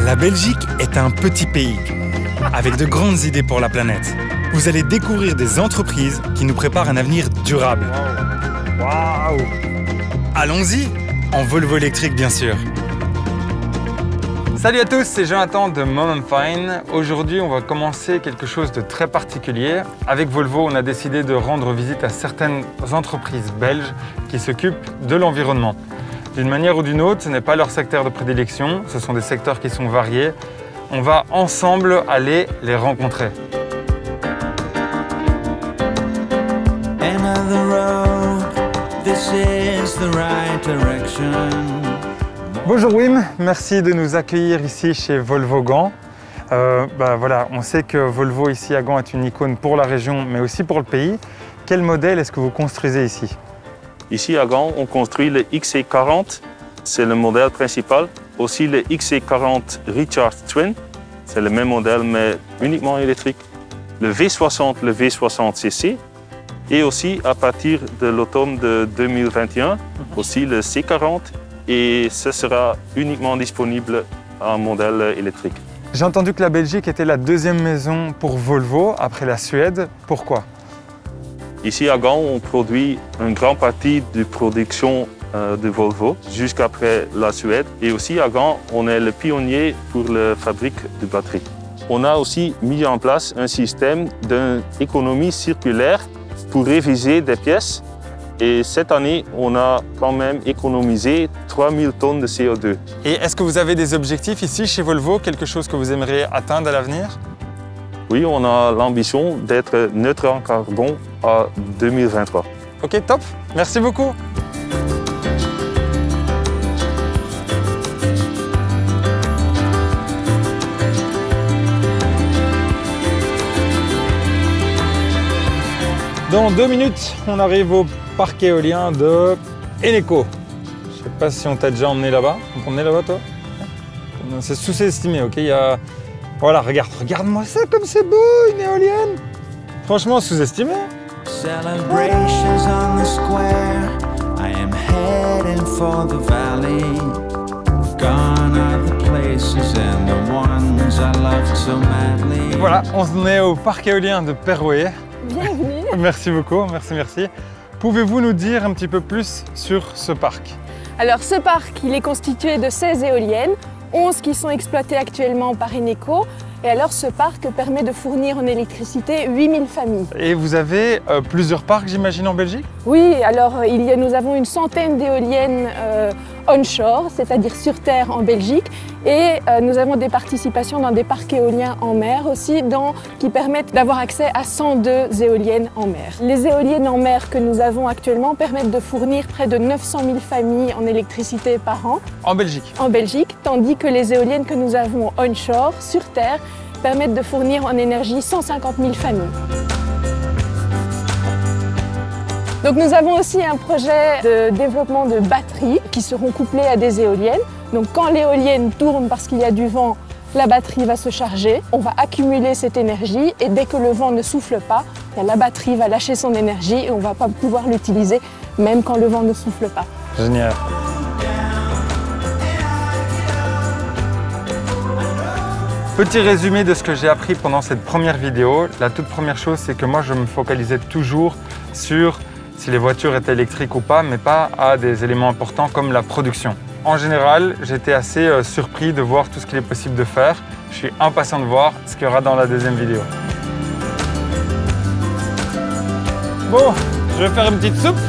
La Belgique est un petit pays, avec de grandes idées pour la planète. Vous allez découvrir des entreprises qui nous préparent un avenir durable. Waouh! Allons-y, en Volvo électrique bien sûr. Salut à tous, c'est Jonathan de Mom & Fine. Aujourd'hui, on va commencer quelque chose de très particulier. Avec Volvo, on a décidé de rendre visite à certaines entreprises belges qui s'occupent de l'environnement. D'une manière ou d'une autre, ce n'est pas leur secteur de prédilection, ce sont des secteurs qui sont variés. On va ensemble aller les rencontrer. Bonjour Wim, merci de nous accueillir ici chez Volvo Gand. Voilà, on sait que Volvo ici à Gand est une icône pour la région mais aussi pour le pays. Quel modèle est-ce que vous construisez ici? Ici à Gand, on construit le XC40, c'est le modèle principal. Aussi le XC40 Recharge Twin, c'est le même modèle mais uniquement électrique. Le V60, le V60cc. Et aussi à partir de l'automne de 2021, aussi le C40. Et ce sera uniquement disponible en modèle électrique. J'ai entendu que la Belgique était la deuxième maison pour Volvo après la Suède. Pourquoi? Ici à Gand, on produit une grande partie de production de Volvo jusqu'après la Suède. Et aussi à Gand, on est le pionnier pour la fabrique de batteries. On a aussi mis en place un système d'économie circulaire pour réviser des pièces. Et cette année, on a quand même économisé 3000 tonnes de CO2. Et est-ce que vous avez des objectifs ici chez Volvo, quelque chose que vous aimeriez atteindre à l'avenir? Oui, on a l'ambition d'être neutre en carbone à 2023. Ok, top. Merci beaucoup. Dans 2 minutes, on arrive au parc éolien de Eneco. Je ne sais pas si on t'a déjà emmené là-bas. On t'a emmené là-bas, toi? C'est sous-estimé, ok? Voilà, regarde-moi ça comme c'est beau, une éolienne. Franchement, sous-estimé. Voilà, on est au parc éolien de Perouet. Bienvenue. Merci beaucoup, merci. Pouvez-vous nous dire un petit peu plus sur ce parc? Alors ce parc, il est constitué de 16 éoliennes, 11 qui sont exploitées actuellement par Eneco. Et alors ce parc permet de fournir en électricité 8000 familles. Et vous avez plusieurs parcs, j'imagine, en Belgique? Oui, alors nous avons une centaine d'éoliennes onshore, c'est-à-dire sur terre en Belgique. Et nous avons des participations dans des parcs éoliens en mer aussi, qui permettent d'avoir accès à 102 éoliennes en mer. Les éoliennes en mer que nous avons actuellement permettent de fournir près de 900 000 familles en électricité par an. En Belgique? En Belgique, tandis que les éoliennes que nous avons onshore, sur terre, permettent de fournir en énergie 150 000 familles. Donc nous avons aussi un projet de développement de batteries qui seront couplées à des éoliennes. Donc quand l'éolienne tourne parce qu'il y a du vent, la batterie va se charger, on va accumuler cette énergie et dès que le vent ne souffle pas, la batterie va lâcher son énergie et on ne va pas pouvoir l'utiliser même quand le vent ne souffle pas. Génial. Petit résumé de ce que j'ai appris pendant cette première vidéo. La toute première chose, c'est que moi, je me focalisais toujours sur si les voitures étaient électriques ou pas, mais pas à des éléments importants comme la production. En général, j'étais assez surpris de voir tout ce qu'il est possible de faire. Je suis impatient de voir ce qu'il y aura dans la deuxième vidéo. Bon, je vais faire une petite soupe.